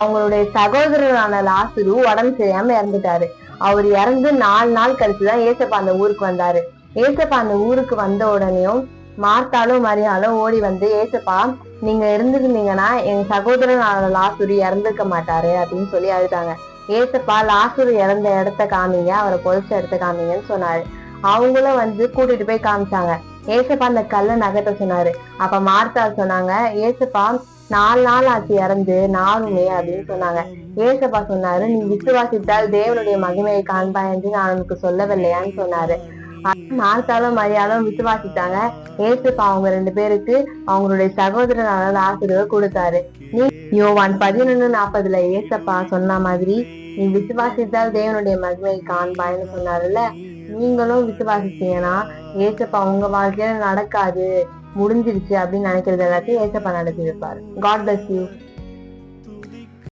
அவங்களுடைய சகோதரரான லாசரு உடம்பு சரியாம இறந்துட்டாரு. அவர் இறந்து 4 நாள் கழிச்சுதான் ஏசப்பா அந்த ஊருக்கு வந்தாரு. ஏசப்பா அந்த ஊருக்கு வந்த உடனேயும் மார்த்தாலும் மரியாளும் ஓடி வந்து, ஏசப்பா நீங்க இருந்திருந்தீங்கன்னா எங்க சகோதரனான லாசரு இறந்துக்க மாட்டாரு அப்படின்னு சொல்லி அழுதாங்க. ஏசப்பா லாசரு இறந்த இடத்த காமிங்க, அவரை புதைச்ச இடத்த காமிங்கன்னு சொன்னாரு. அவங்களும் வந்து கூட்டிட்டு போய் காமிச்சாங்க. ஏசப்பா அந்த கல்லை நகர்த்த சொன்னாரு. அப்ப மார்த்தா சொன்னாங்க, ஏசப்பா 4 நாள் ஆச்சு இறந்து, நானுமே அப்படின்னு சொன்னாங்க. ஏசப்பா சொன்னாரு, நீ விசுவாசித்தால் தேவனுடைய மகிமையை காண்பாய் என்று நான் உனக்கு சொல்லவில்லையான்னு சொன்னாரு. மார்த்தாலும் மரியாளும் விசுவாசித்தாங்க. ஏசப்பா அவங்க 2 பேருக்கு அவங்களுடைய சகோதரனான லாசருவை கொடுத்தாரு. யோவான் 11:40 ஏசப்பா சொன்ன மாதிரி, நீ விசுவாசித்தால் தேவனுடைய மகிமையை காண்பாய்ன்னு சொன்னாருல்ல, நீங்களும் விசுவாசிச்சீங்கன்னா ஏசப்பா உங்க வாழ்க்கையில நடக்காது, முடிஞ்சிருச்சு அப்படின்னு நினைக்கிறது எல்லாத்தையும் ஏசப்பா நடத்தி வைப்பாரு. God bless you.